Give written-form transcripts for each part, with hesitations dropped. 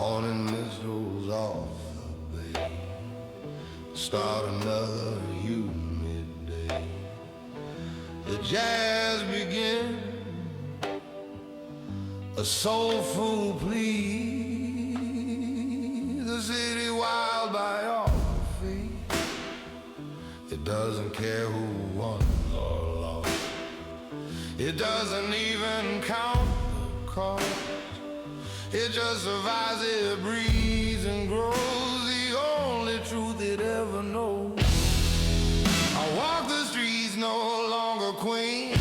morning mist rolls off the bay. Start another humid day. The jazz begins, a soulful plea. The city wild by all fate. It doesn't care who won or lost. It doesn't even count the cost. It just survives, it breathes and grows. The only truth it ever knows. I walk the streets, no longer queen,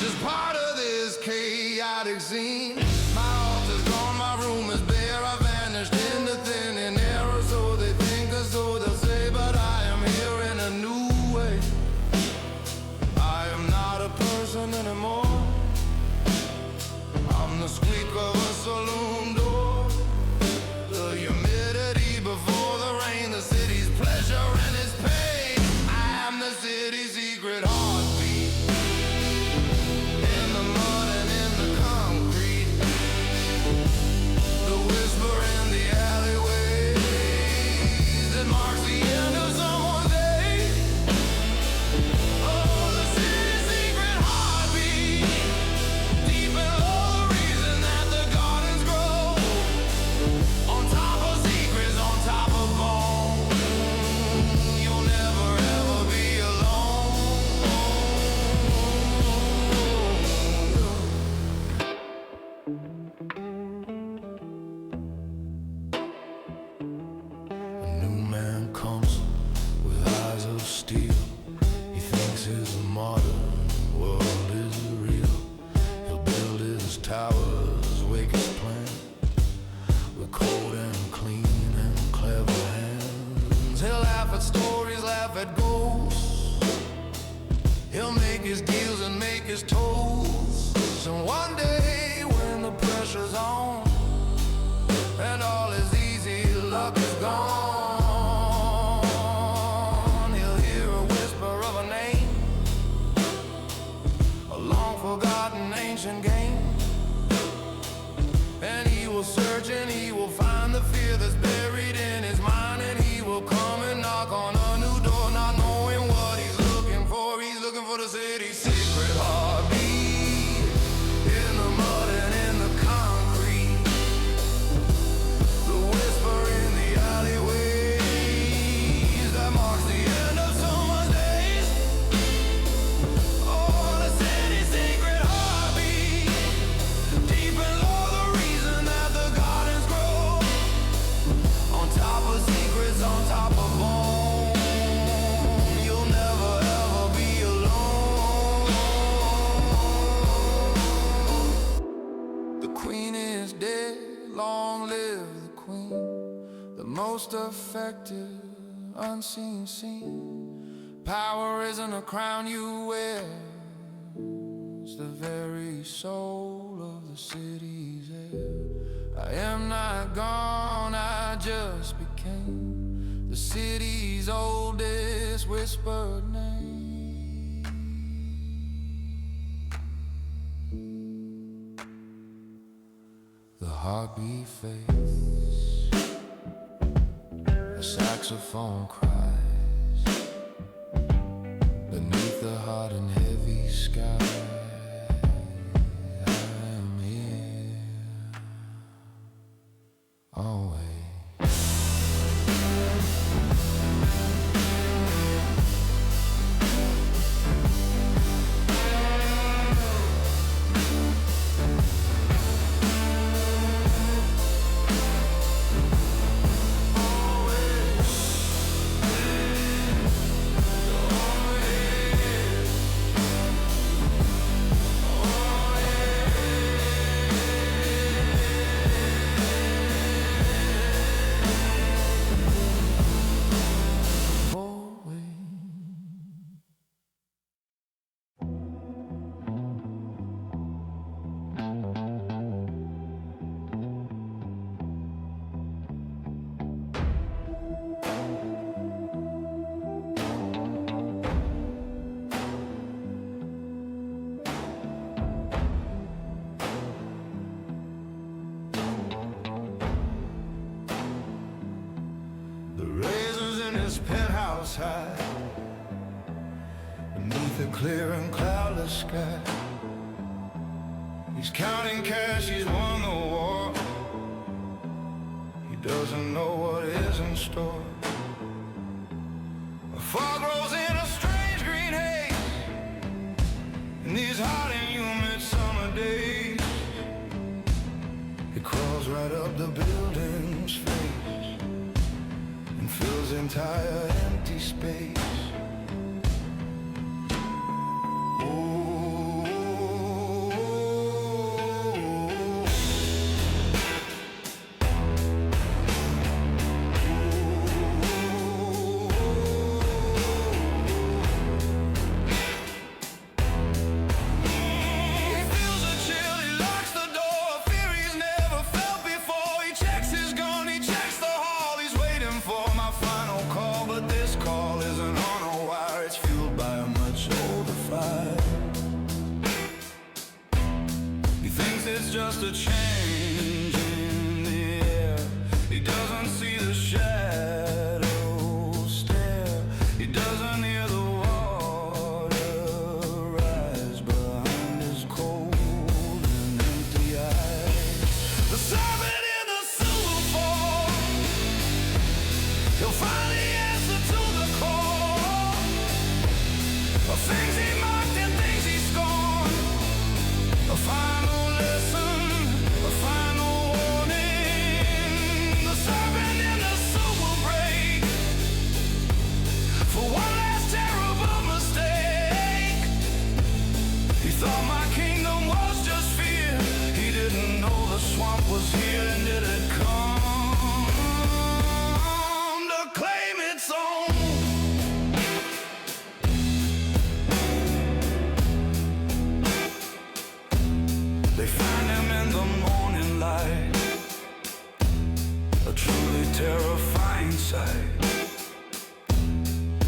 just part of this chaotic scene. My altar's gone, my room is bare. I vanished into thin and error. So they think or so they'll say, but I am here in a new way. I am not a person anymore. I'm the squeak of a saloon door, the humidity before the rain, the city's pleasure and its pain. I am the city's secret heartbeat, in the mud and in the concrete, the whisper in the alleyways that marks the end of someone's day. Oh, the city's secret heartbeat, deep in love, the reason that the gardens grow, on top of secrets, on top of bone. You'll never ever be alone. A new man comes with eyes of steel. He thinks his modern world is real. He'll build his towers, wake his plan, with cold and clean and clever hands. He'll laugh at stories, laugh at ghosts. He'll make his deals and make his toasts. And one day when the pressure's on and all is easy, luck is gone, he'll hear a whisper of a name, a long forgotten ancient game. And he will search and he will find the fear that's buried in his mind. And he will come and knock on a new door, not knowing what he's looking for. He's looking for the city's secret heartbeat, in the mud and in the concrete, the whisper in the alleyways that marks the end of someone's days. Oh, the city's secret heartbeat, deep in love, the reason that the gardens grow, on top of secrets, on top of bone. You'll never ever be alone. The queen is dead, long live the queen, the most effective unseen scene. Power isn't a crown you wear, it's the very soul of the city's air. I am not gone, I just became the city's oldest whispered name. The heartbeat fades, a saxophone cries beneath the hot and heavy sky. I am here always. miles high, beneath a clear and cloudless sky. He's counting cash, he's won the war. He doesn't know what is in store. A fog rolls in a strange green haze in these hot and humid summer days. It crawls right up the building's face and fills the entire empty space. It's just a change in the air. He doesn't see the shadows stare. He doesn't hear the water rise behind his cold and empty eyes. The serpent in the silver fall. He'll find the answer to the call of things he mocked and things he scorned. A final was here and it had come to claim its own. They find him in the morning light, a truly terrifying sight.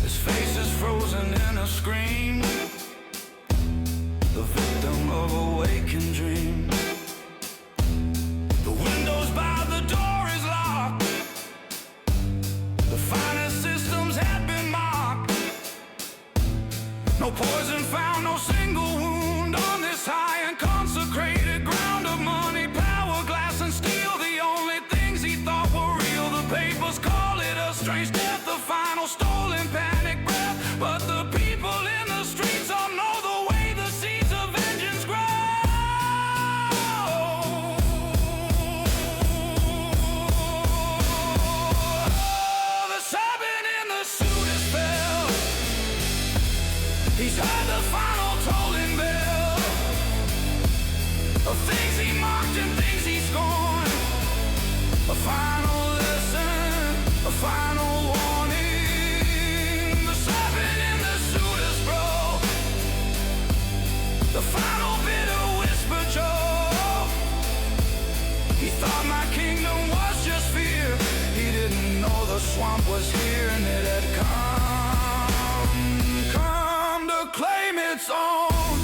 His face is frozen in a scream, the victim of a waking dream. No poison found, no single wound on this high and consecrated ground of money, power, glass, and steel. The only things he thought were real. The papers call it a strange death, the final stolen panic breath. But the people in the streets all know the way the seeds of vengeance grow. Oh, the serpent in the suit is fell. He's heard the final tolling bell of things he mocked and things he scorned. A final lesson, a final warning. The serpent in the suit is broke. The final bitter whisper Joe. He thought my kingdom was just fear. He didn't know the swamp was here and it had come to claim its own.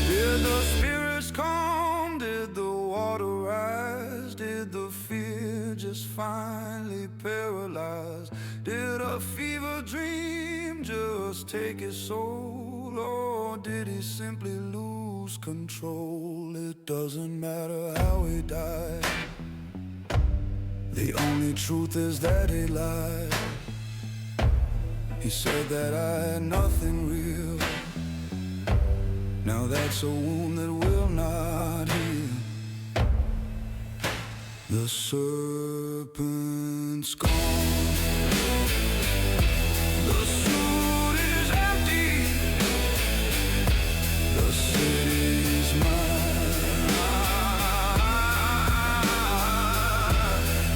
Did the spirits come? Did the water rise? Did the fear just finally paralyze? Did a fever dream just take his soul? Or did he simply lose control? It doesn't matter how he died. The only truth is that he lied. He said that I had nothing real. Now that's a wound that will not heal. The serpent's gone. The suit is empty. The city's mine.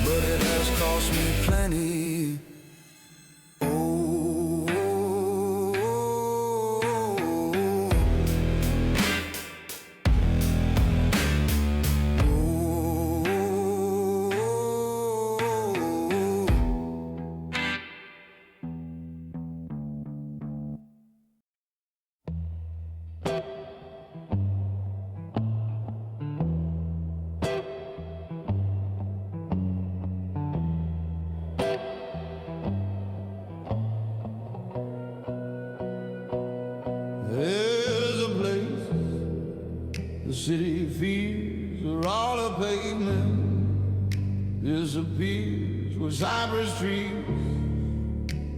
But it has cost me plenty. disappears, or all the pavement disappears with cypress trees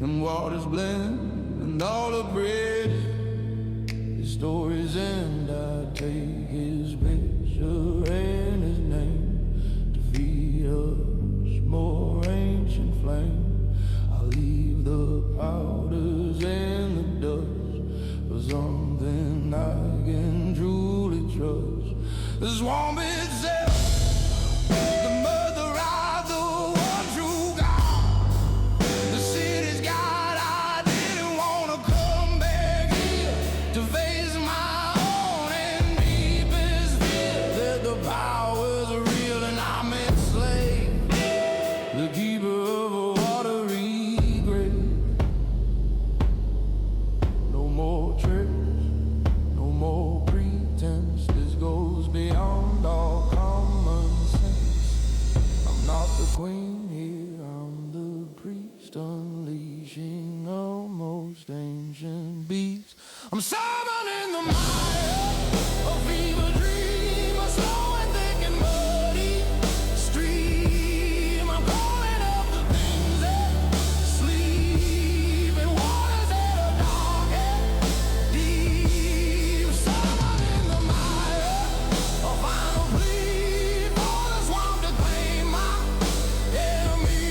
and waters blend and all the bridge. His stories end, I take his picture and his name to feed us more ancient flame. I leave the powders and the dust for something I can truly trust. The swamp itself, the mother of the one true God, the city's God. I didn't want to come back here to face my own and deepest fear, that the powers are real and I'm enslaved, the keeper of a watery grave. No more tricks, no more pretense. This goes beyond all common sense. I'm not the queen here, I'm the priest, unleashing a most ancient beast. I'm summoning the mire, a fever dream, a slow and thick and muddy stream. I'm calling up the things that sleep in waters that are dark and deep. Summoning the mire, a final plea for the swamp to claim my enemy.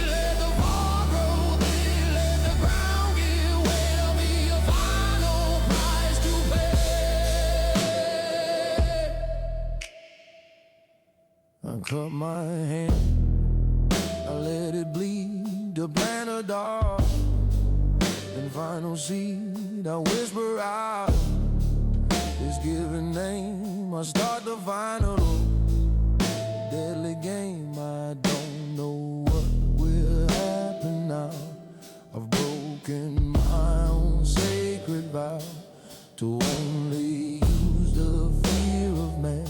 Let the fog grow thick, let the ground give way. There'll be a final price to pay. I cut my hand, I let it bleed to plant a dart. Then final seed, I whisper out this given name. I start the final deadly game. I don't know what will happen now. I've broken my own sacred vow to only use the fear of man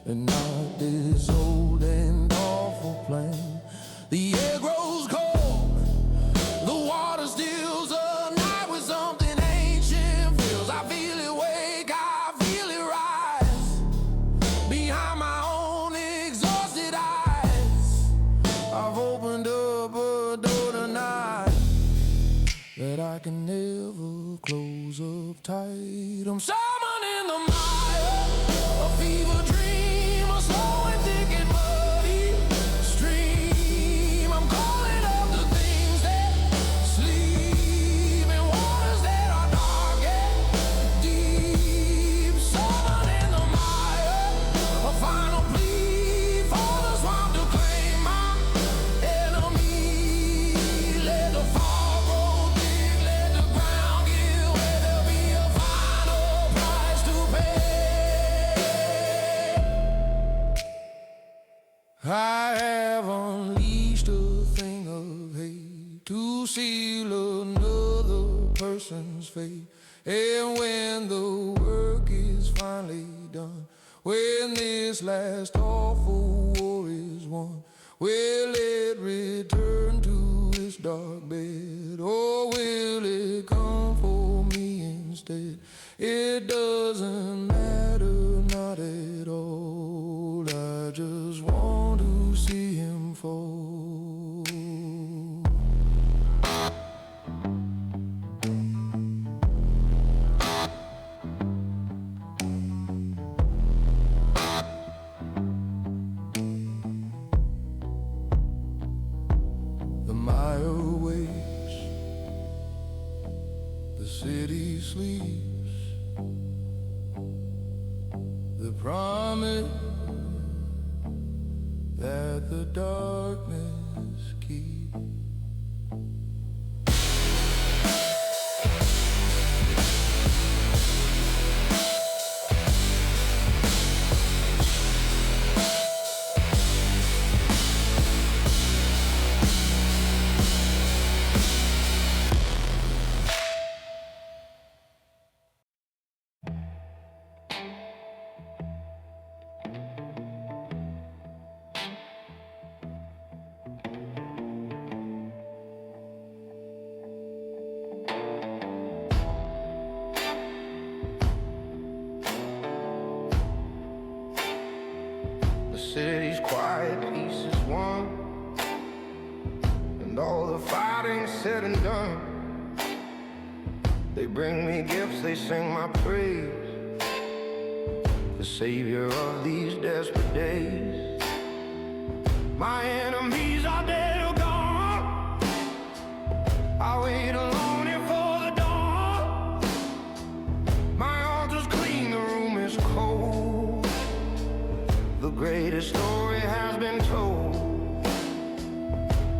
and not this old and awful plan. The air grows cold, the water steals the night with something ancient feels. I feel it wake, I feel it rise behind my own exhausted eyes. I've opened up a door tonight that I can never close up tight. I'm summoning the mire, a fever dream, a slow and thick and muddy stream. I'm calling up the things that sleep in waters that are dark and deep. Summoning the mire, a final plea for the swamp to claim my enemy. Let the fog grow thick, let the ground give way. There'll be a final price to pay. I have unleashed a thing of hate to seal another person's fate. And when the work is finally done, when this last awful war is won, will it return to its dark bed, or will it come for me instead? It doesn't matter, not at all. I just want to see him fall. The mire waits, the city sleeps, the promise that the darkness keeps. city's quiet, peace is won, and all the fighting said and done. They bring me gifts, they sing my praise, the savior of these desperate days. My enemies are dead or gone, I wait alone here for the dawn. My altar's clean, the room is cold, the greatest story has been told.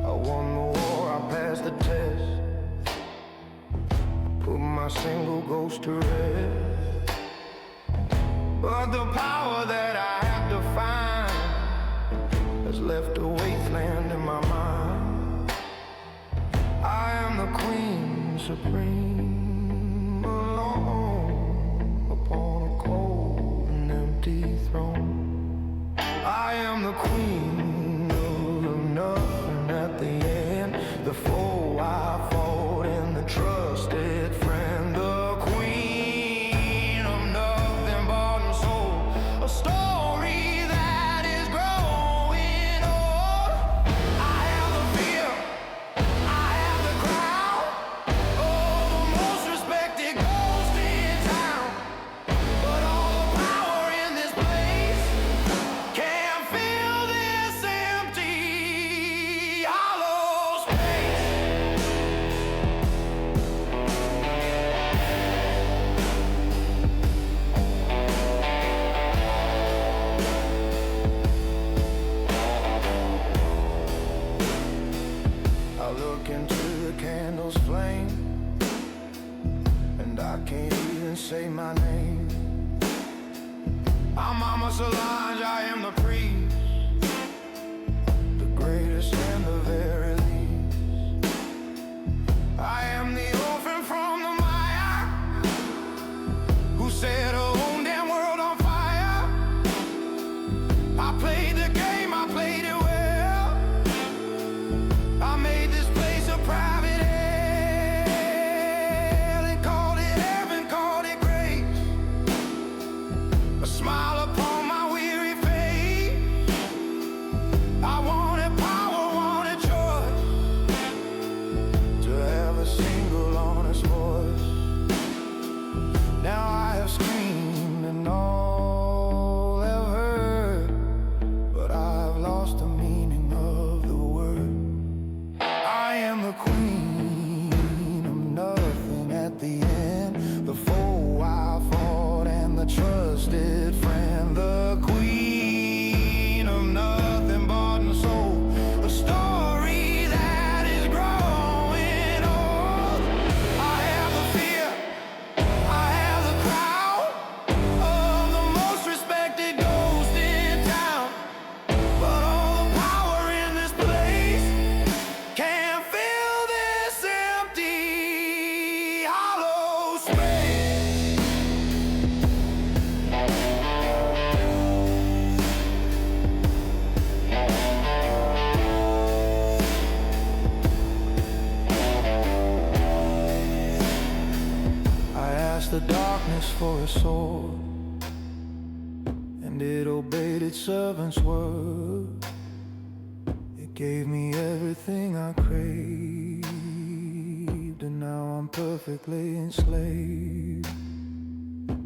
I won the war, I passed the test, put my single ghost to rest. But the power that I have to find has left a wasteland in my mind. I am the queen supreme, alone upon a cold and empty throne. I am the queen of nothing at the end, the foe I fought and the trusted friend, the queen of nothing bought and sold, a story that is growing old. I have the fear, I have the crowd, oh, the most respected ghost in town. But all the power in this place can't fill this empty, hollow space. I look into the candle's flame, and I can't even say my name. I'm Mama Solange, I am the priest, the greatest and the very least. I am the orphan from the Maya, who set her own damn world on fire. I played the game, I played it well, I made this place a private hell. They called it heaven, called it grace, a smile upon my weary face. I wanted power, wanted choice, to have a single honest voice. Now I have screamed and all have heard, but I've lost the meaning of the word. I am the queen of nothing at the end, the foe I fought and the trusted friend, the queen of nothing bought and sold, a story that is growing old. I have the fear, I have the crowd, of the most respected ghost in town. But all the power in this place can't fill this empty, hollow space. I asked the darkness for a sword, and it obeyed its servant's word. It gave me everything I craved, and now I'm perfectly enslaved.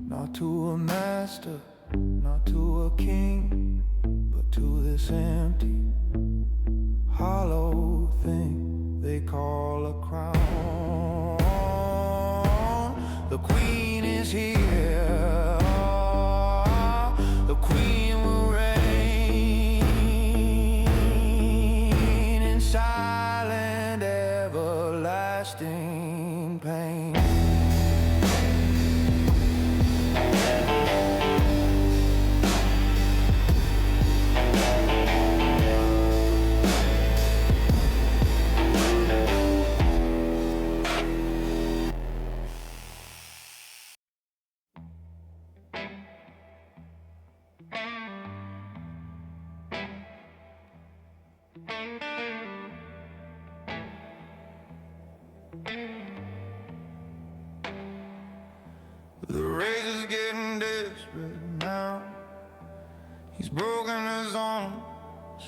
Not to a master, not to a king, but to this empty, hollow thing they call a crown. The queen is here, the queen will reign in silent, everlasting pain. He's broken his arm,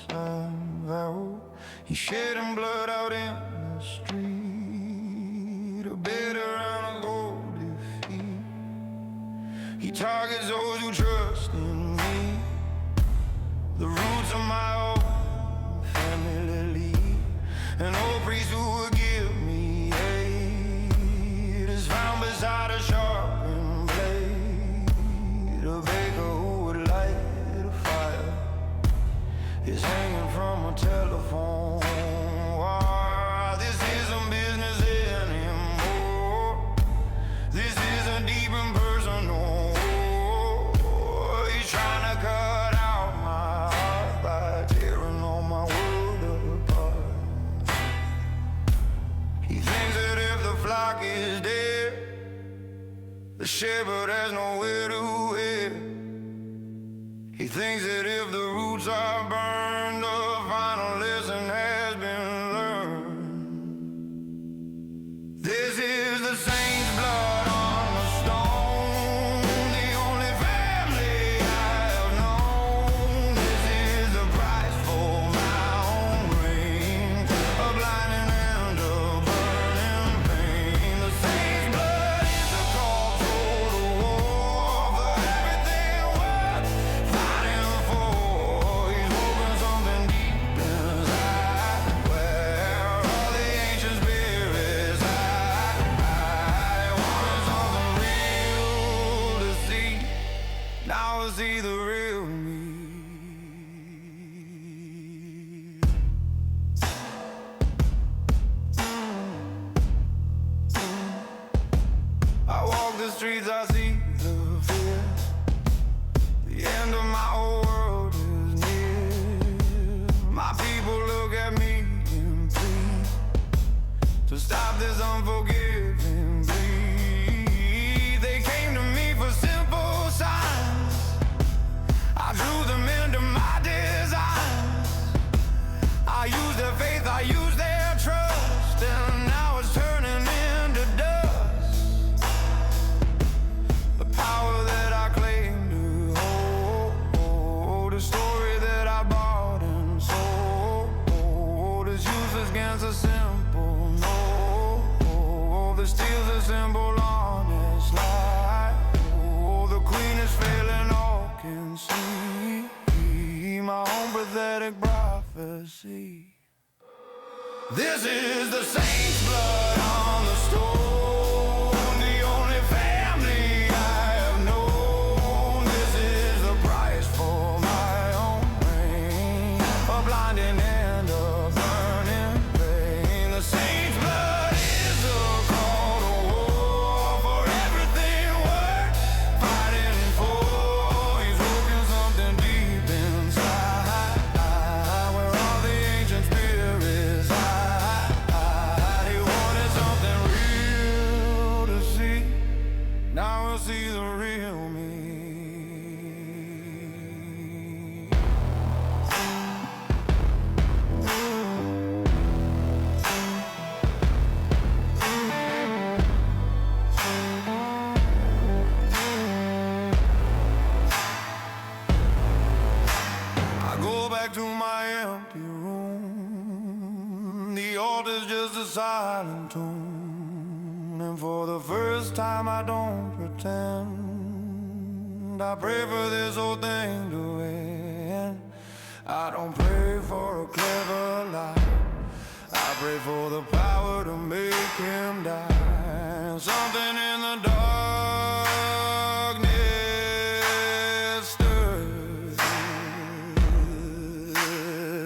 somehow. He's shedding blood out in the street, a bitter and a gold defeat. He targets those who trust in me, the roots of my old family lead. An old priest who would give me aid is found beside a sharpened blade. A baker who would light a fire is hanging from a telephone wire. This isn't business anymore. This isn't deep and personal. He's trying to cut out my heart by tearing all my world apart. He thinks that if the flock is dead, the shepherd has nowhere to head. He thinks that if the roots are burned, the final lesson has been learned. This is the saint's blood on the stone, the only family I have known. This is the price for my own reign, a blinding and a burning pain. The saint's blood is a call to the war for everything worth fighting for. He's woven something deep inside, where all the ancient spirits hide. He wanted something real to see. Now I see the real me. I walk the streets, I see the fear. The end of my whole world is near. My people look at me and plead to stop this unforgiving bleed. They came to me for simple signs. I drew them into my designs. I used their faith, I used their trust, and now it's turning into dust. The power that I claim to hold, the story that I bought and sold, is useless against a simple no that steals a simple honest lie. Oh, the queen is failing, all can see my own pathetic prophecy. This is the saint's blood on the stone, the only family I have known. This is the price for my own reign, a blinding and a burning pain. The saint's blood is a call to war for everything worth fighting for. He's woken something deep inside, where all the ancient spirits hide. He wanted something real to see. Now we'll see the real me. I go back to my empty room. The altar's just a silent tune, and for the first time I don't pretend. I pray for this whole thing to end. I don't pray for a clever lie. I pray for the power to make him die. Something in the darkness stirs.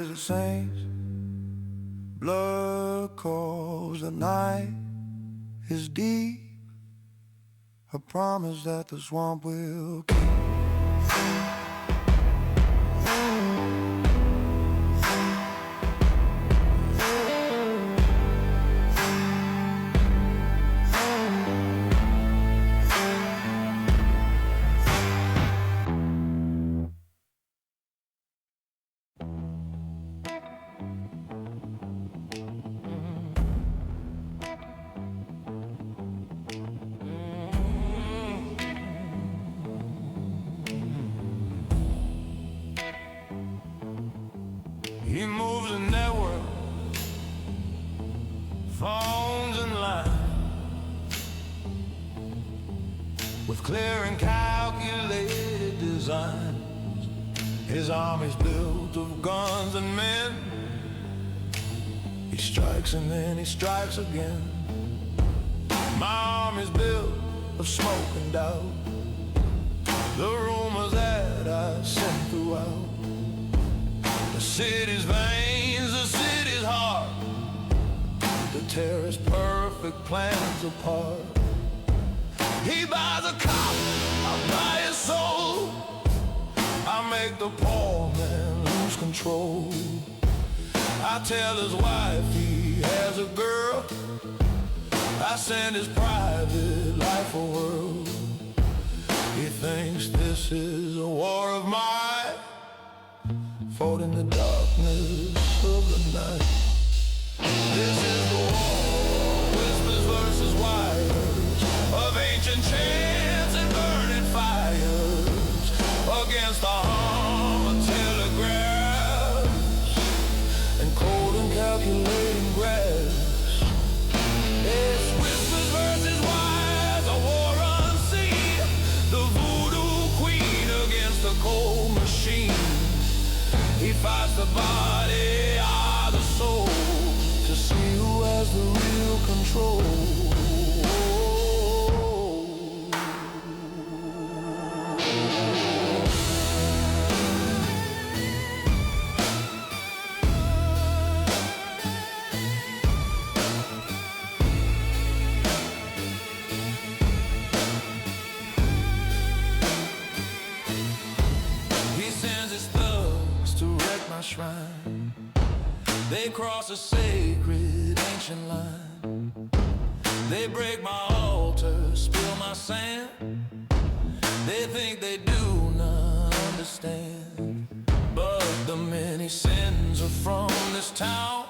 The saints' blood calls. The night is deep. A promise that the swamp will keep. He moves a network, phones and lines, with clear and calculated designs. His army's built of guns and men. He strikes and then he strikes again. My army's built of smoke and doubt, the rumors that I sent throughout the city's veins, the city's heart, to tear his perfect plans apart. He buys a cop, I buy his soul. I make the poor man lose control. I tell his wife he has a girl. I send his private life a whirl. He thinks this is a war of mine, fought in the darkness of the night. This is the war, whispers versus wires, of ancient chants and burning fires, against the hum of telegraphs and cold and calculating grass. It's whispers versus wires, a war unseen, the voodoo queen against the cold machine. He fights the body, the soul, to see who has the real control. He sends his thugs to wreck my shrine. They cross a sacred ancient line. They break my altar, spill my sand. They think they do not understand, but the many sins are from this town.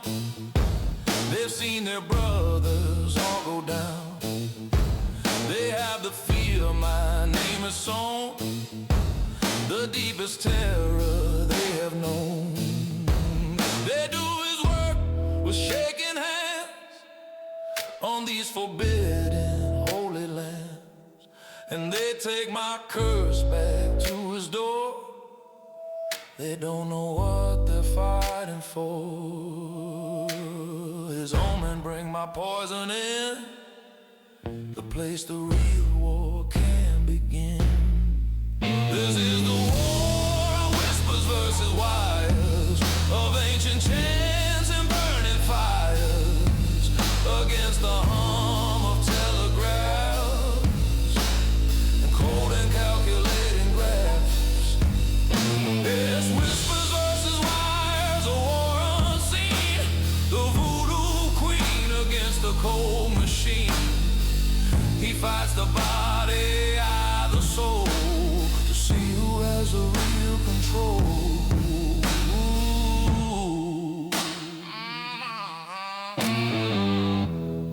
They've seen their brothers all go down. They have the fear my name is sown, the deepest terror they have known. They do his work with shaking hands on these forbidden holy lands, and they take my curse back to his door. They don't know what they're fighting for. His omen bring my poison in, the place the real war can begin. This is the war of whispers versus wires, of ancient chants and burning fires, against the hum of telegraphs and cold and calculating graphs. It's whispers versus wires, a war unseen, the voodoo queen against the cold machine. He fights the body, the soul, to see who has the real control.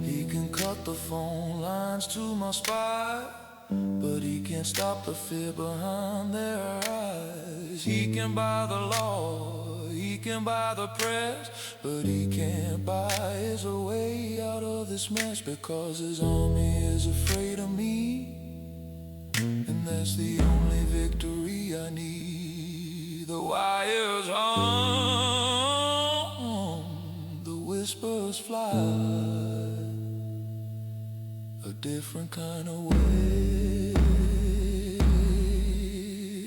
He can cut the phone lines to my spy, but he can't stop the fear behind their eyes. He can buy the law, he can buy the press, but he can't buy his way out of this mess, because his army is afraid of me, and that's the only victory I need. The wires hum, the whispers fly, a different kind of way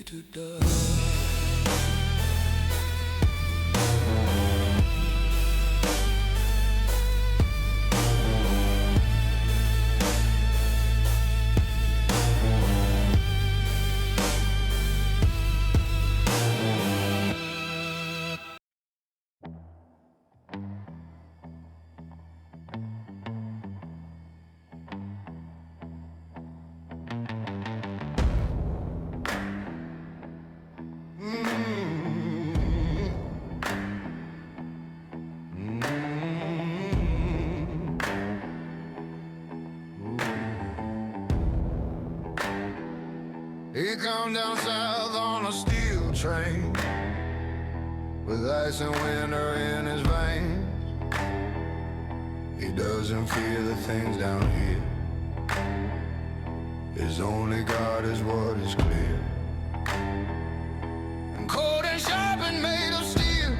to die. He come down south on a steel train with ice and winter in his veins. He doesn't fear the things down here. His only God is what is clear. And cold and sharp and made of steel,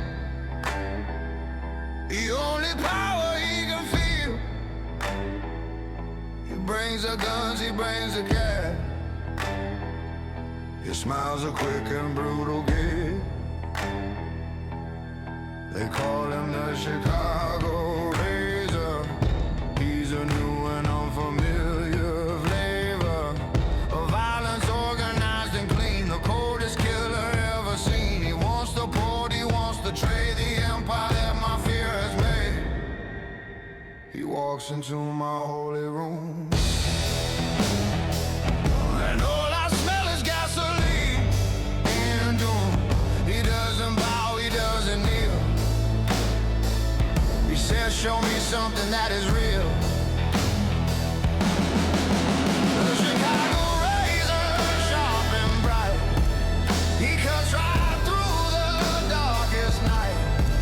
the only power he can feel. He brings the guns, he brings the gas. His smiles are quick and brutal gay. They call him the Chicago Razor. He's a new and unfamiliar flavor of violence, organized and clean. The coldest killer ever seen. He wants the port, he wants to trade the empire that my fear has made. He walks into my holy room, and all I smell is gasoline and doom. He doesn't bow, he doesn't kneel. He says, show me something that is real. The Chicago razor, sharp and bright. He cuts right through the darkest night.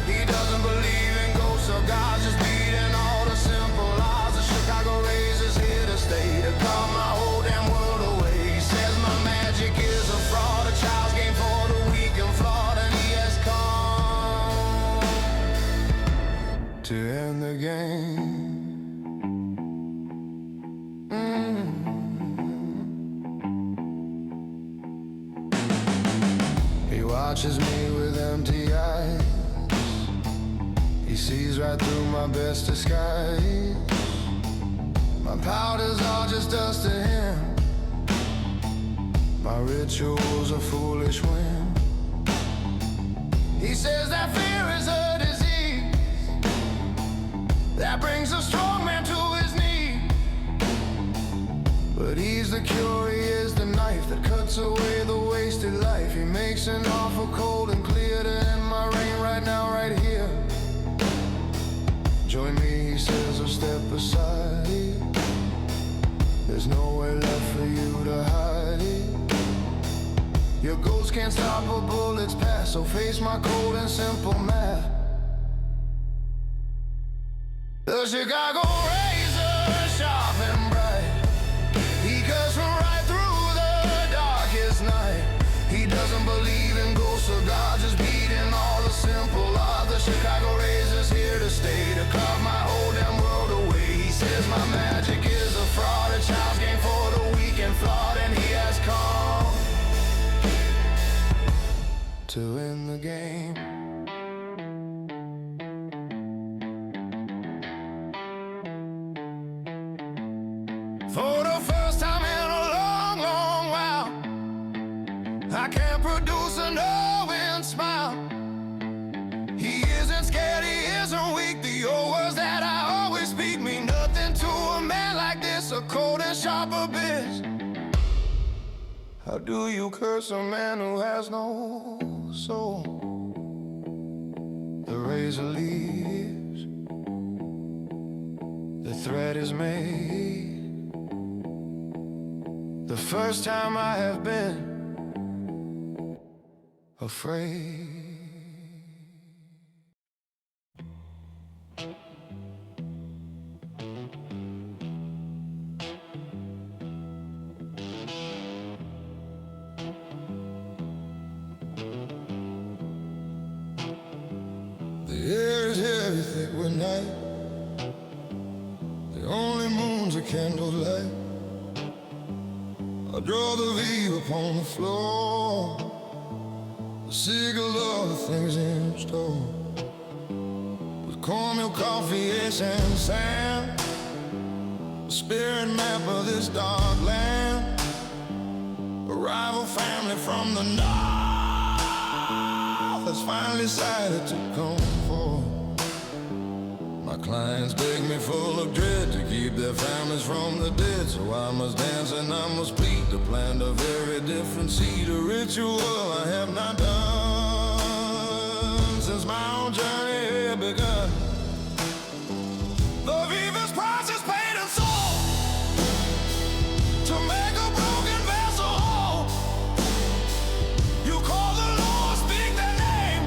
He doesn't believe in ghosts or gods, just beating all the simple laws. The Chicago razor's here to stay, to carve my whole damn world away. He says my magic is a fraud, a child's game for the weak and flawed, and he has come to end the game. He watches me with empty eyes. He sees right through my best disguise. My powders are just dust to him. My rituals a foolish whim. He says that fear is a disease that brings a strong man to his knees. But he's the cure, he is the knife that cuts away the wasted life. He makes an offer cold and clear to end my reign right now, right here. Join me, he says, or step aside. There's nowhere left for you to hide it. Your ghost can't stop a bullet's pass, so face my cold and simple math. The Chicago razor, sharp and bright. He cuts from right through the darkest night. He doesn't believe in ghosts or gods, just beating all the simple odds. The Chicago razor's here to stay, to carve my whole damn world away. He says my magic is a fraud, a child's game for the weak and flawed, and he has come to win the game. For the first time in a long, long while, I can't produce a knowing smile. He isn't scared, he isn't weak. The old words that I always speak mean nothing to a man like this, a cold and sharp abyss. How do you curse a man who has no soul? The razor leaves, the thread is made. The first time I have been afraid. The air is heavy, thick with night. The only moon's a candlelight. I draw the V upon the floor, the signal of the things in store. With cornmeal, coffee, ice and sand, the spirit map of this dark land. A rival family from the north has finally decided to come forth. My clients beg me full of dread to keep their families from the dead. So I must dance and I must plead to plant a very different seed. A ritual I have not done since my own journey had begun. The Viva's price is paid and sold to make a broken vessel whole. You call the Lord, speak their name.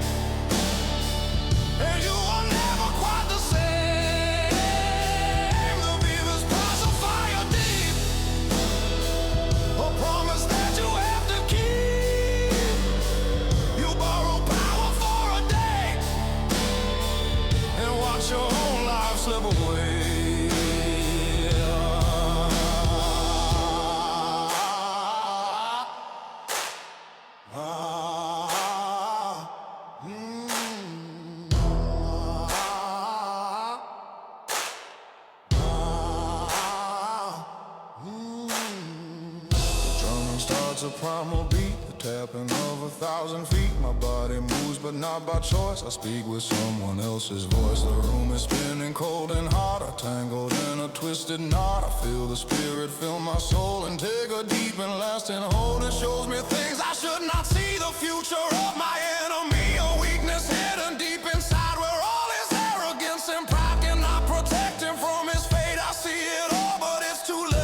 a primal beat, the tapping of 1,000 feet. My body moves but not by choice, I speak with someone else's voice. The room is spinning cold and hot, I tangled in a twisted knot. I feel the spirit fill my soul and take a deep and lasting hold. It shows me things I should not see, the future of my enemy, a weakness hidden deep inside where all his arrogance and pride cannot protect him from his fate. I see it all, but it's too late.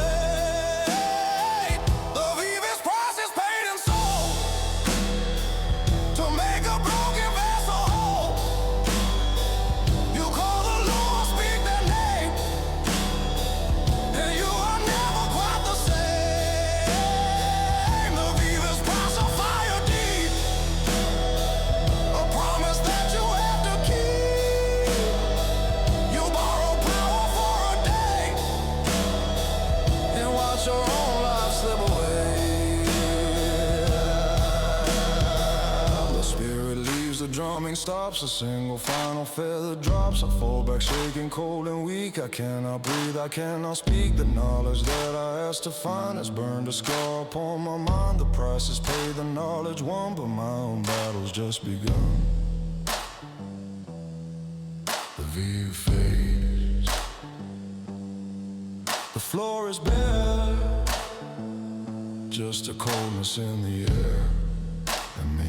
Drumming stops, a single final feather drops. I fall back shaking, cold and weak. I cannot breathe, I cannot speak. The knowledge that I asked to find has burned a scar upon my mind. The price is paid, the knowledge won, but my own battle's just begun. The view fades, the floor is bare, just a coldness in the air and me.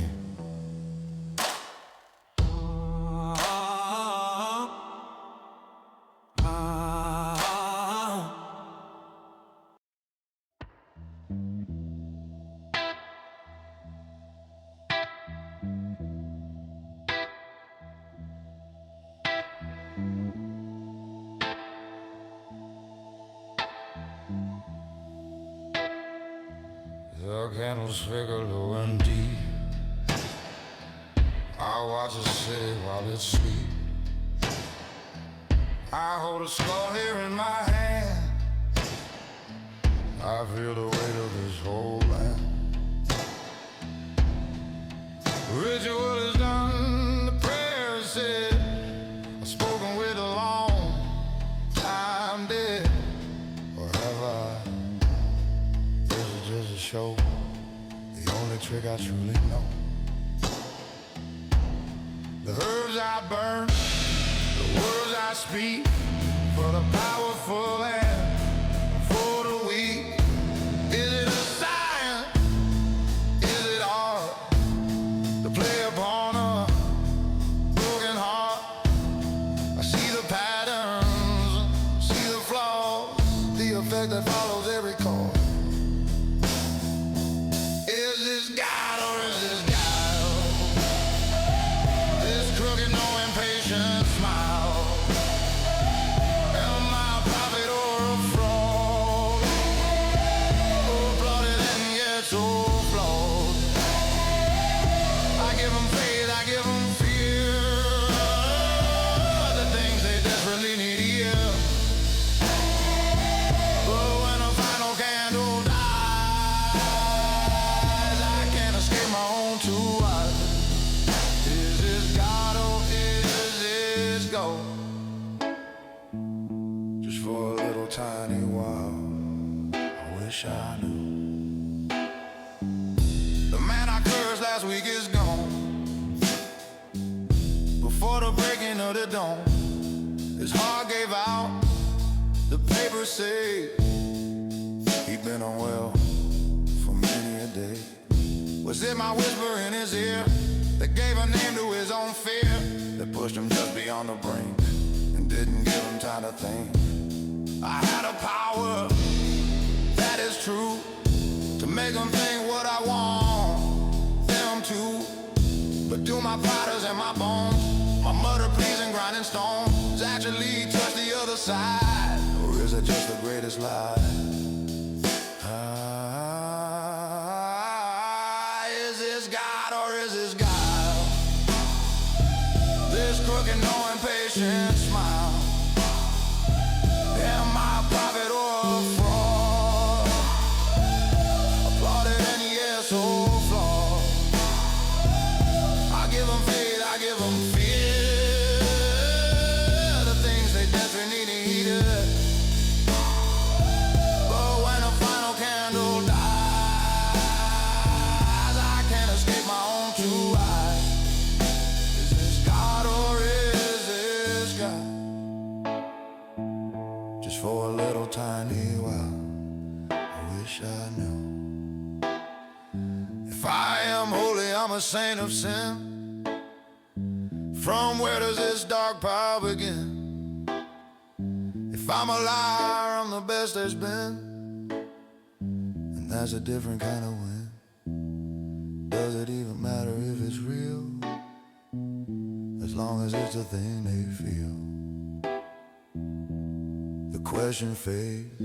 The candles flicker low and deep. I watch the city while it sleeps. I hold a skull here in my hand. I feel the weight of this whole land. The ritual is done, the prayer is said. I've spoken with a long time dead. Or have I? This is just a show, the only trick I truly know. The herbs I burn, the words I speak, for the powerful and for the weak. Is it a science? Is it art? To play upon a broken heart. I see the patterns, see the flaws, the effect that follows every chord. Is this God or is this God? This crooked, no impatient smile. Am I a prophet or a fraud? Applauded and yet so flawed. I give them faith, I give them fear, the things they desperately need to hear. But when a final candle dies, I can't escape my own two eyes. Is this God or is this gold? Just for a little tiny while, I wish I knew. The man I cursed last week is gone. Before the breaking of the dawn, his heart gave out. The papers say he'd been unwell for many a day. Was it my whisper in his ear that gave a name to his own fear, that pushed him just beyond the brink and didn't give him time to think? I had a power, that is true, to make them think what I want them to. But do my potters and my bones, my mutter pleas and grinding stones, actually touch the other side? Or is it just the greatest lie? Is this God or is this God? This crooked, no impatient smile. Am I a prophet or a fraud? Applauded and yes, so flawed. I give them faith, I give them fear, the things they desperately needed. But when a final candle dies, of sin? From where does this dark power begin? If I'm a liar, I'm the best there's been, and that's a different kind of win. Does it even matter if it's real, as long as it's the thing they feel? The question fades,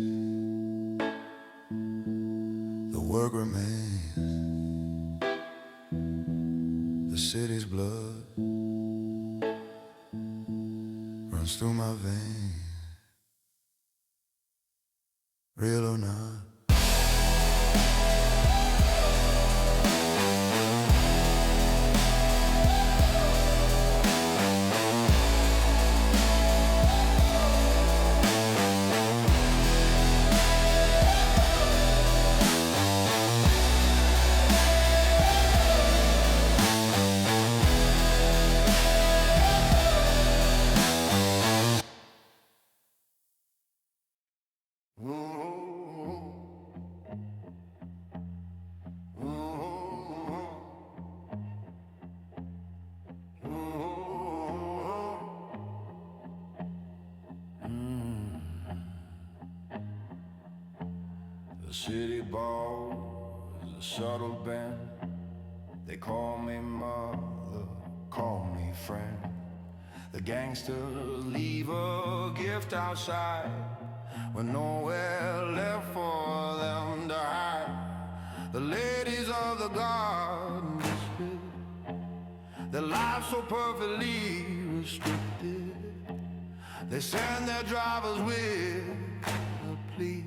the work remains, the city's blood runs through my veins, real or not. The city ball is a subtle bend. They call me mother, call me friend. The gangsters leave a gift outside with nowhere left for them to hide. The ladies of the garden whisper, their lives so perfectly restricted. They send their drivers with a plea,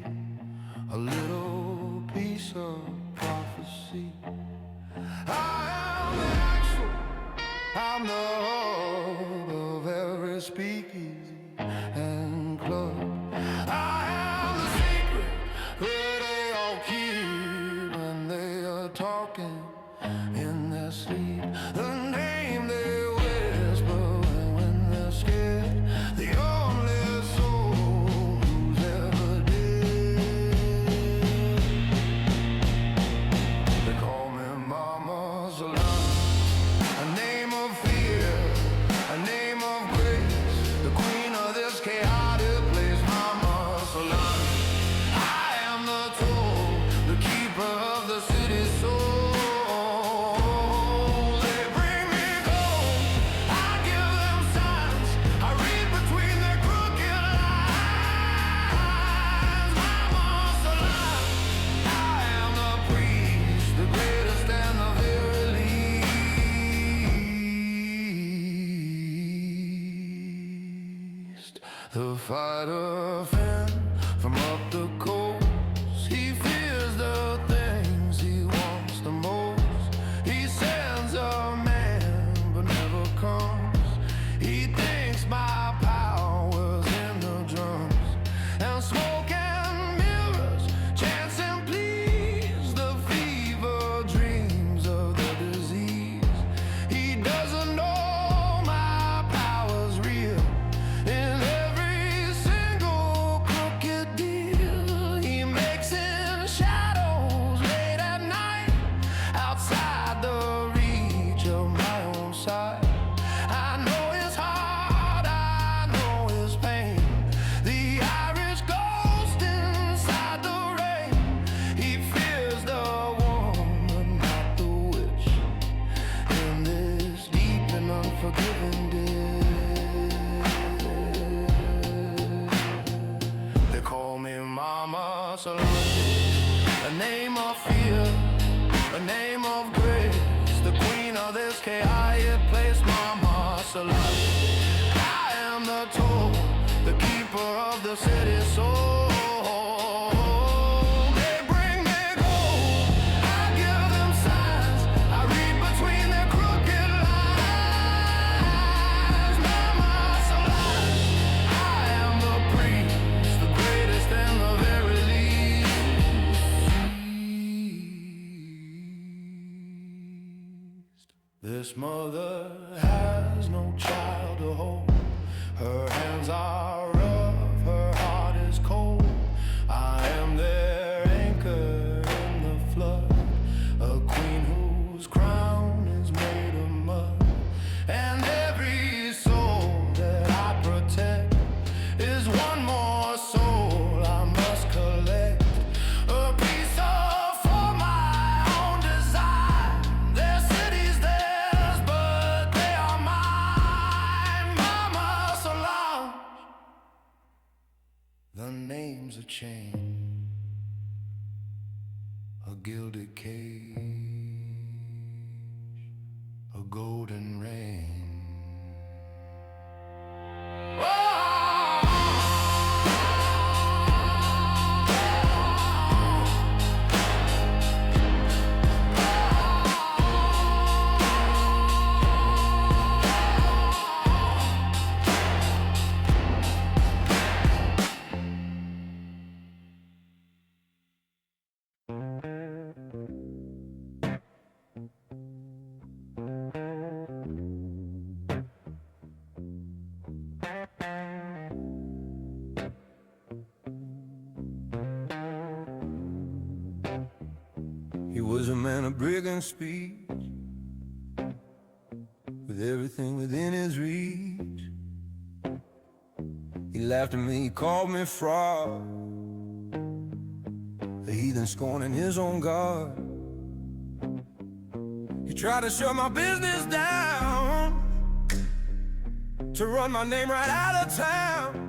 a little piece of prophecy. I am the axle, I'm the hub of every speakeasy and club. I am the secret that they all keep when they are talking in their sleep. The name they whisper when they're scared. The only soul who's ever dead. They call me Mama Salon, a name of fear, a name of grace, the queen of this chaotic place. Mama Salon, I am the toll, the keeper of the city's soul. They bring me gold, I give them signs, I read between their crooked lines. Mama Salon, I am the priest, the greatest and the very least. The fighter fan from up the coast, he fears the things he wants the most. He sends a man but never comes. He thinks my power's in the drums and smoke and mirrors, chance and please, the fever dreams of the disease. He doesn't know my power's real in every single crooked deal he makes in shadows late at night, outside the reach of my own sight. I know his heart, I know his pain, the Irish ghost inside the rain. He fears the woman, not the witch, in this deep and unforgiving ditch. They call me Mama Salon, a name of fear, a name of grace, the queen of this chaotic place. Mama Salon, I am the toll, the keeper of the city's soul. They bring me gold, I give them signs, I read between their crooked lines. Mama Salon, I am the priest, the greatest and the very least. This mother has no child to hold. Her hands are rough, her heart is cold. I am their anchor in the flood, a queen whose crown is made and a brigand speech, with everything within his reach. He laughed at me, he called me fraud, a heathen scorning his own God. He tried to shut my business down, to run my name right out of town.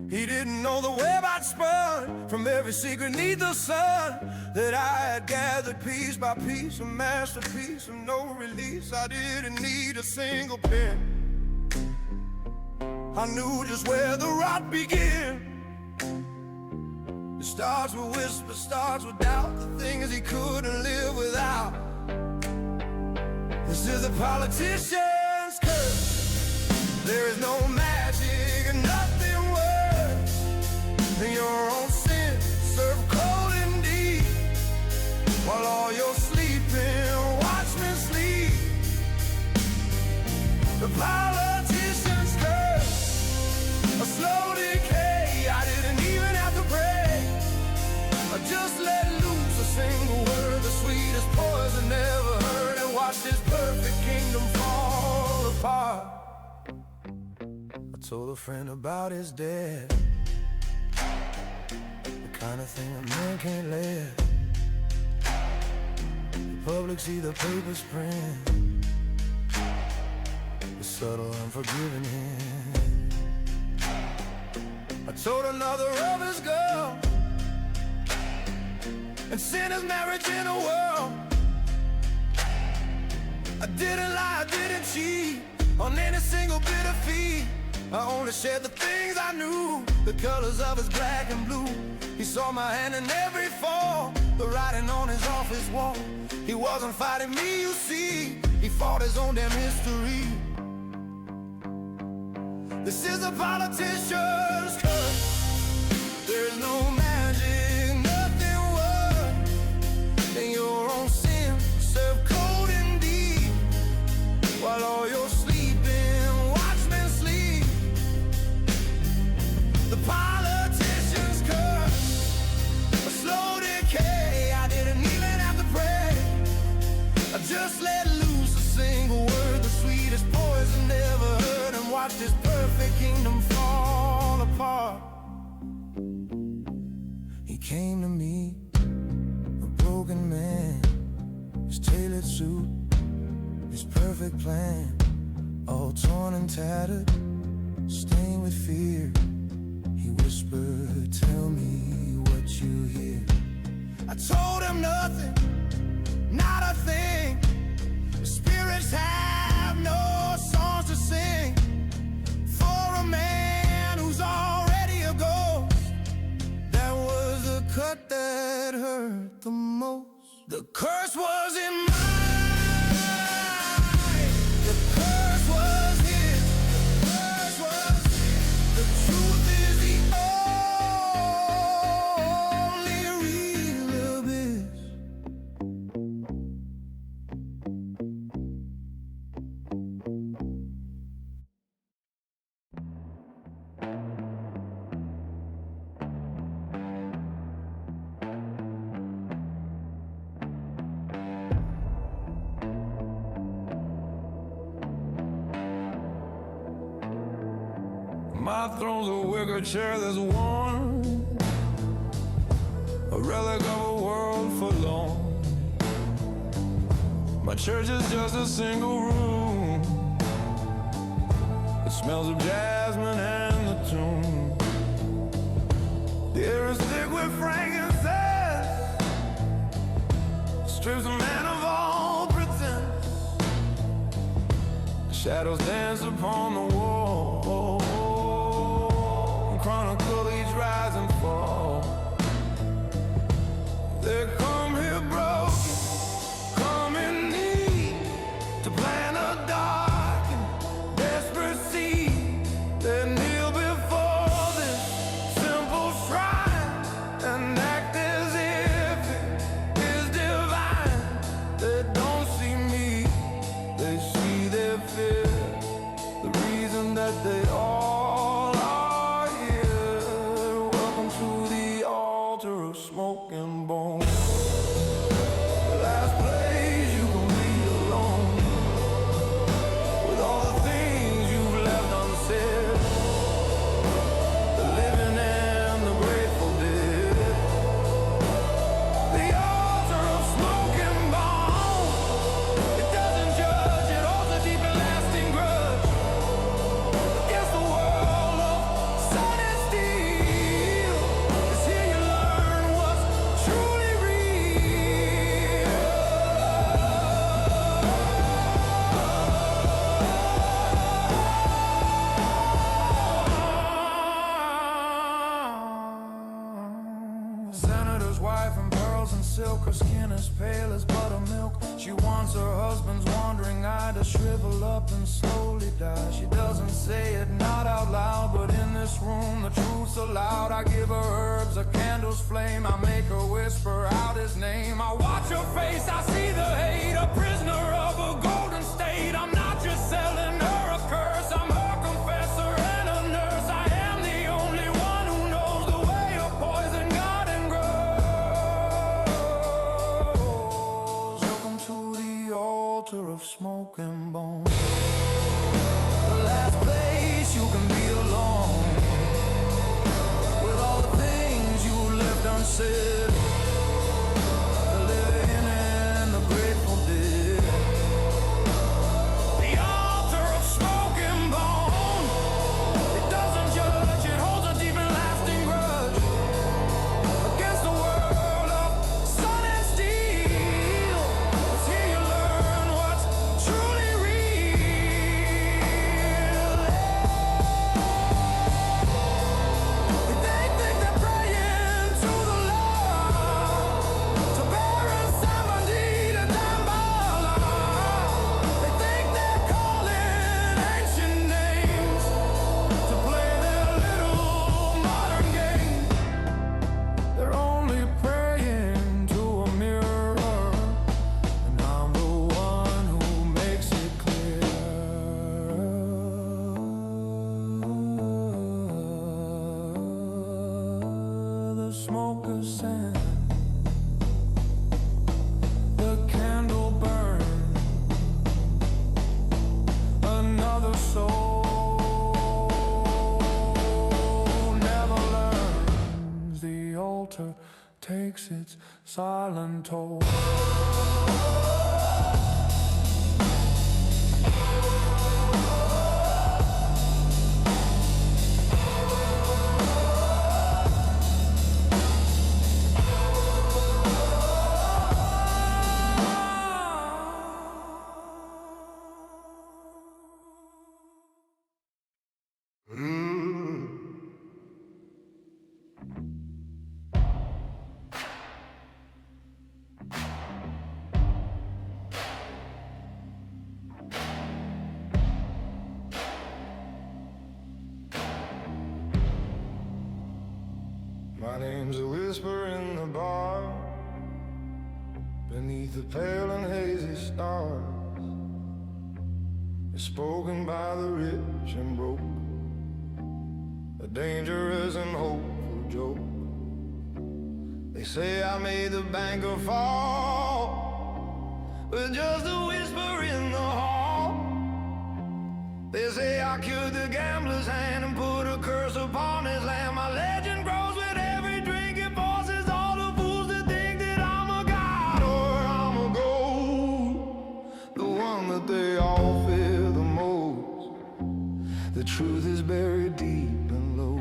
He didn't know the web I'd spun from every secret neath the sun, that I had gathered piece by piece, a masterpiece of no release. I didn't need a single pen, I knew just where the rot began. It starts with whisper, starts with doubt, the things he couldn't live without. This is a politician's curse. There is no magic and nothing worse than your own sin, served cold indeed, while all you're sleeping, watchmen sleep. The politician's curse, a slow decay. I didn't even have to pray, I just let loose a single word, the sweetest poison ever heard, and watched his perfect kingdom fall apart. I told a friend about his death, the kind of thing a man can't let the public see, the papers print, the subtle unforgiving hand. I told another of his girl, and sent his marriage in a whirl. I didn't lie, I didn't cheat on any single bit of fee. I only shared the things I knew, the colors of his black and blue. He saw my hand in every fall, the writing on his office wall. He wasn't fighting me, you see, he fought his own damn history. This is a politician's curse. There's no magic, nothing worse than your own sin, served cold indeed, while all you're sleeping, watchmen sleep. The politician's curse, a slow decay. I didn't even have to pray, I just let loose a single word, the sweetest poison ever heard, and watched his perfect kingdom fall apart. He came to me, a broken man, his tailored suit, his perfect plan, all torn and tattered, stained with fear. He whispered, tell me what you hear. I told him nothing, not a thing. The spirits have no songs to sing for a man who's already a ghost. That was the cut that hurt the most. The curse was in mine, the curse was his, the curse was his. The truth is the only real abyss. My throne's a wicker chair that's worn, a relic of a world forlorn. My church is just a single room, it smells of jasmine and the tomb. The air is thick with frankincense, strips a man of all pretense. Shadows dance upon the wall, chronicle each rise and fall. They come here broken, come in need, to plant a dark and desperate seed. They kneel before this simple shrine and act as if it is divine. They don't see me, they see their fear, the reason that they all are here. Welcome to the altar of smoke and bone. silk, her skin as pale as buttermilk. She wants her husband's wandering eye to shrivel up and slowly die. She doesn't say it, not out loud, but in this room the truth's allowed. I give her herbs, a candle's flame, I make her whisper out his name. I watch her face, I see the hate, a prisoner of a golden state. I'm not just selling her a curse, I'm her confessor and a nurse. I am the only one who knows the way a poison garden grows. Welcome to the altar of smoke and bone, the last place you can be alone, with all the things you left unsaid, the living and the grateful dead. The altar of smoke and bone, it doesn't judge, it holds a deep and lasting grudge against the world of sun and steel. It's here you learn what's truly real. They think they're praying to the Lord, to Baron Samedi, to Damballa. They think they're calling ancient names to play their little modern game. They're only praying to a mirror, and I'm the one who makes it clear. The smoke ascends, the candle burns, another soul never learns. The altar takes its silent toll. My name's a whisper in the bar, beneath the pale and hazy stars. It's spoken by the rich and broke, a dangerous and hopeful joke. They say I made the banker fall with just a whisper in the hall. They say I cured the gambler's hand and put a curse upon his land. My legend grows with every drink, it forces all the fools to think that I'm a god or I'm a ghost, the one that they all fear the most. The truth is buried deep and low,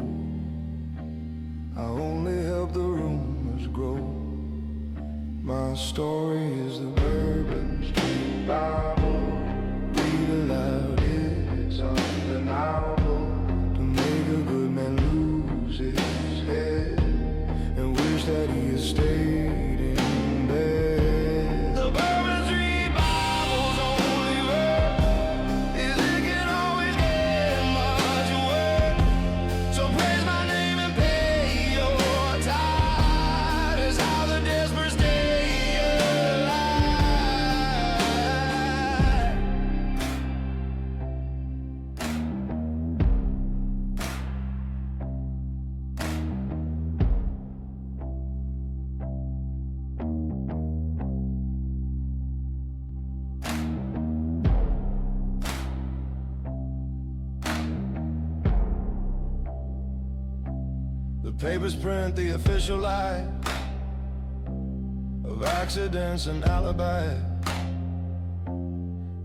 I only help the rumors grow. My story is the Bourbon Street Bible, read aloud, it's undeniable. To make a good man lose his head and wish that he had stayed in bed. The Bourbon Street Bible's only verse is it can always get much worse. So praise my name and pay your tithe, is how the desperate stay alive. The papers print the official lie of accidents and alibis,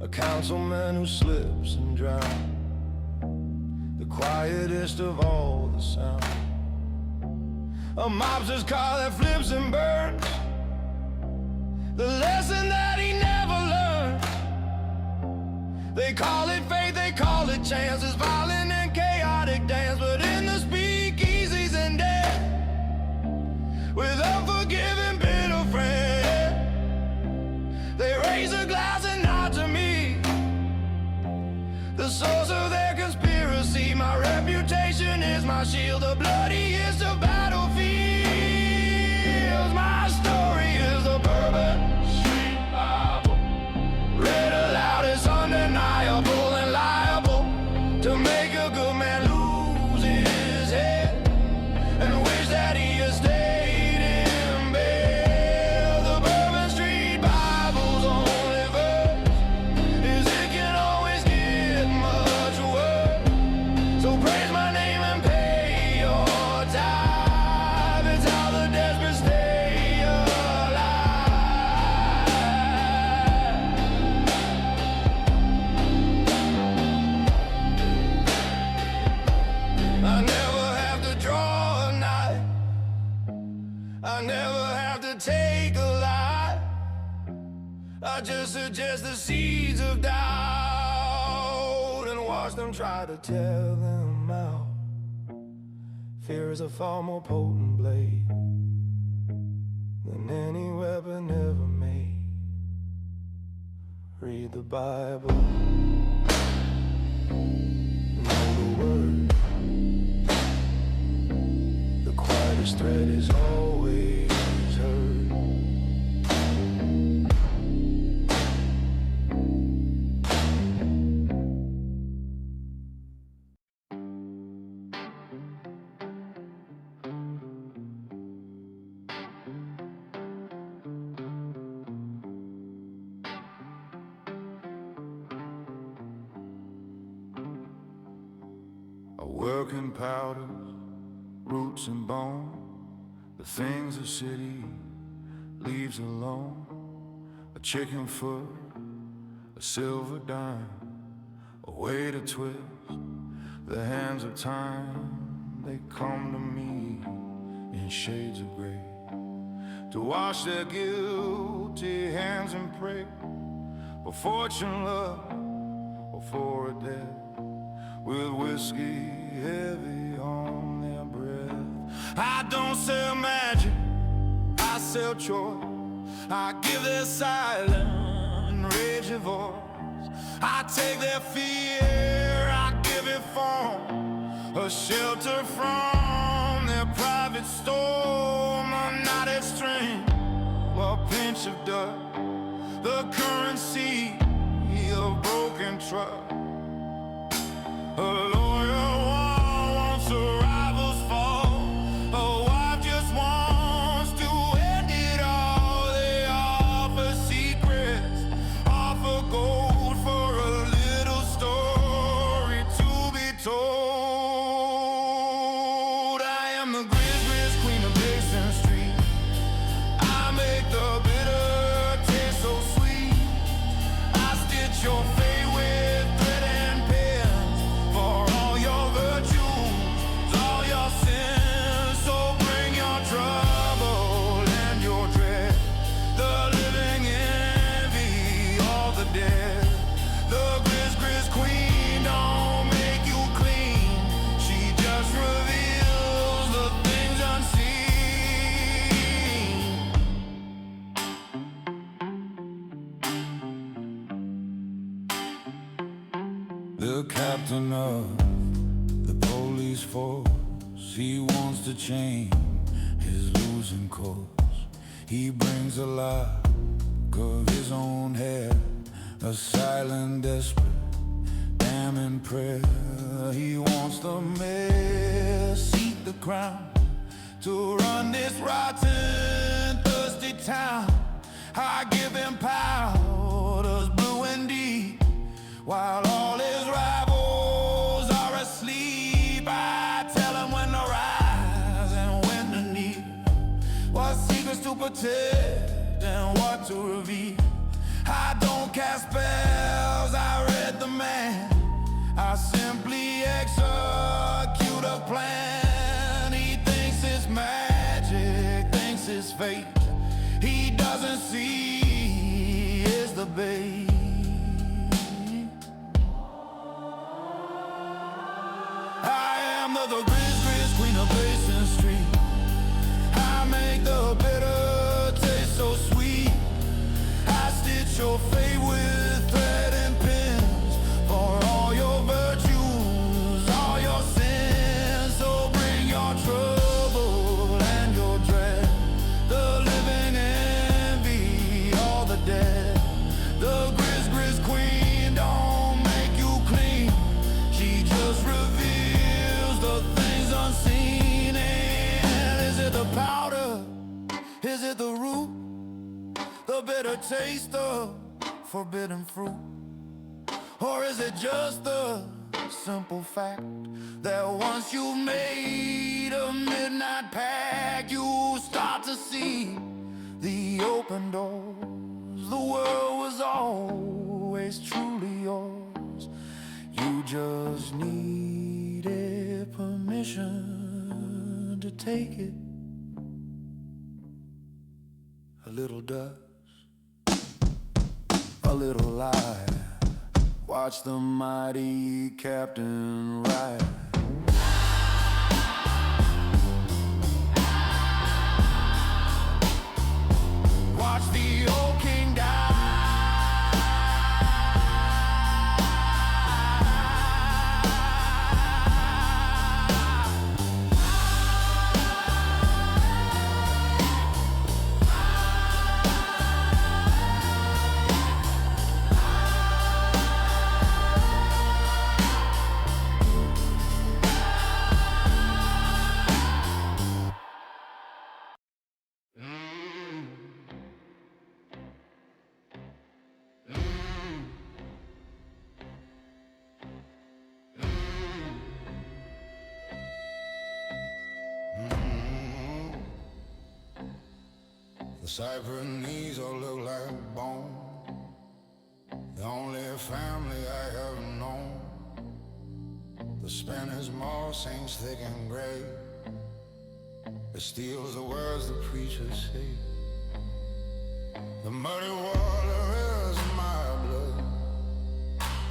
a councilman who slips and drowns, the quietest of all the sound, a mobster's car that flips and burns, the lesson that he never learned. They call it faith, they call it chance, it's violent and chaotic dance, but in the speakeasies and death, with unforgiving bitter friends, the source of their conspiracy. My reputation is my shield, the bloodiest of battlefields. My story is the Bourbon Street Bible, read aloud, it's undeniable and liable to make a good man lose his head and wish that he had stayed in bed. The Bourbon Street Bible's only verse is it can always get much worse. So praise my name and pay your tithe. It's how the desperate stay alive. I never have to draw a knife, I never have to take a lie. I just suggest the seeds of doubt and watch them try to tear them out. Fear is a far more potent blade than any weapon ever made. Read the Bible, know the word. The quietest thread is always heard. I work in powders, roots and bone, the things the city leaves alone. A chicken foot, a silver dime, a way to twist the hands of time. They come to me in shades of gray, to wash their guilty hands and pray for fortune, love, or for a death, with whiskey heavy on their breath. I don't sell magic, I sell choice. I give their silent rage a voice. I take their fear, I give it form, a shelter from their private storm. A knotted string, a pinch of dust, the currency of broken trust. A lawyer wants a rival's fall, a wife just wants to end it all. They offer secrets, offer gold for a little story to be told. I am the grizz queen of Basin Street. I make the bitter taste so sweet. I stitch your fate with thread and pins for all your virtues, all your sins. So bring your trouble and your dread, the living envy, all the dead. The grizz queen don't make you clean, she just reveals the things unseen. The captain of the police force, he wants to change his losing course. He brings a lock of his own hair, a silent, desperate, damning prayer. He wants the mayor, seat the crown, to run this rotten, thirsty town. I give him powders blue and deep, while all his rivals are asleep. I tell him when to rise and when to kneel, what secrets to protect and what to reveal. I don't cast spells, I read the man, I simply execute a plan. He thinks it's magic, thinks it's fate, he doesn't see is the bait. I am the grizz queen of Basin Street. I make the bitter taste so sweet. I stitch your fate with thread and pins for all your taste of forbidden fruit? Or is it just a simple fact that once you've made a midnight pact, you start to see the open doors? The world was always truly yours. You just needed permission to take it. A little dust, a little lie. Watch the mighty captain ride. Watch the old king die. The Cypress all look like bone. The only family I ever known. The Spanish moss hangs thick and gray. It steals the words the preachers say. The muddy water is my blood,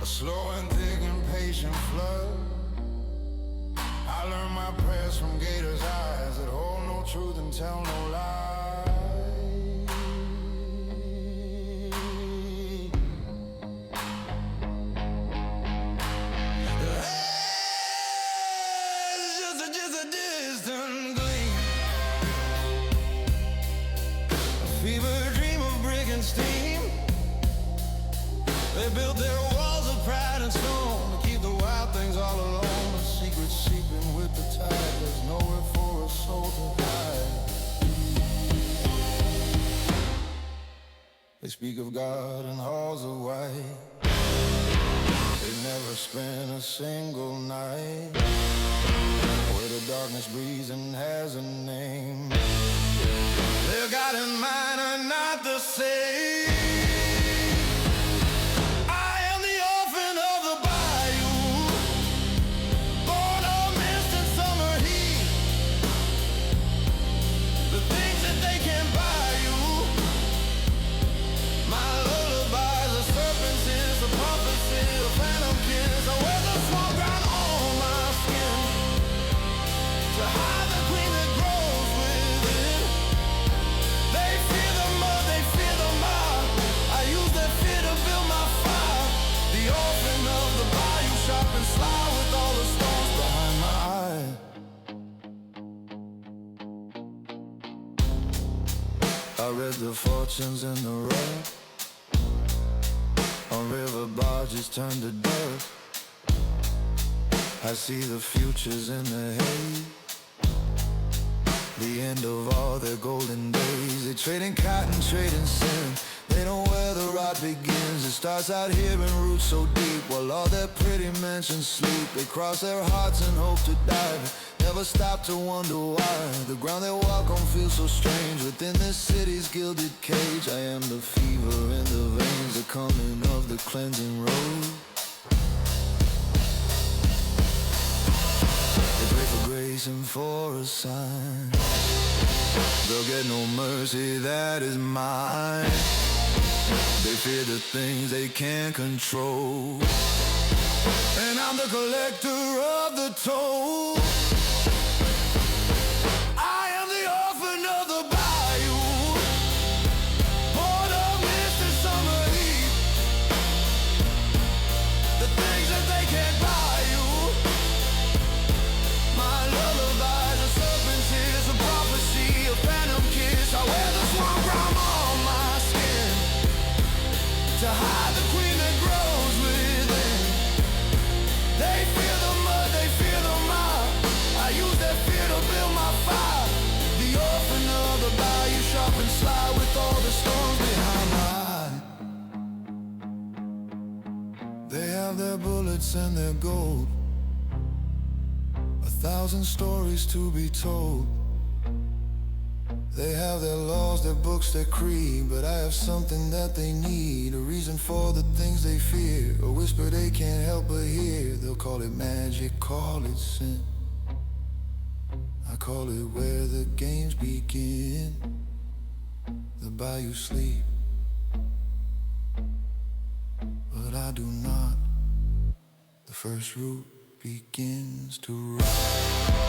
a slow and thick impatient flood. I learned my prayers from gators' eyes that hold no truth and tell no lies. Just a distant gleam, a fever dream of brick and steam. They built their walls of pride and stone to keep the wild things all alone. A secret seeping with the tide. There's nowhere for a soul to hide. They speak of God in halls of white. They never spend a single night where the darkness breathes and has a name. Their God and mine are not the same. I am the orphan of the bayou, born of mist and summer heat. The things that they can't buy you. My lullabies are serpents, is a prophecy, a phantom kiss. I wear the swamp ground on my skin to hide the queen that grows within. They fear the mud, they fear the mob. I use that fear to build my fire. The orphan of the bayou, sharp and sly with all the stones behind my eye. I read the fortunes in the road, on river barges turned to dirt. I see the futures in the haze, the end of all their golden days. They trading cotton, trading sin. They know where the rot begins. It starts out here and roots so deep, while all their pretty mansions sleep. They cross their hearts and hope to dive, never stop to wonder why. The ground they walk on feels so strange. Within this city's gilded cage, I am the fever in the veins, the coming of the cleansing road. They pray for grace and for a sign. They'll get no mercy, that is mine. They fear the things they can't control, and I'm the collector of the toll. I am the orphan of the bayou, born of mist and summer heat. The things that they can't buy you. My lullabies are serpents, is a prophecy, a phantom kiss. I wear the swamp ground on my skin to hide the queen that grows within. They fear the mud, they fear the mob. have their bullets and their gold, 1,000 stories to be told. They have their laws, their books, their creed, but I have something that they need, a reason for the things they fear, a whisper they can't help but hear. They'll call it magic, call it sin. I call it where the games begin. The bayou sleep, but I do not. The first root begins to rise.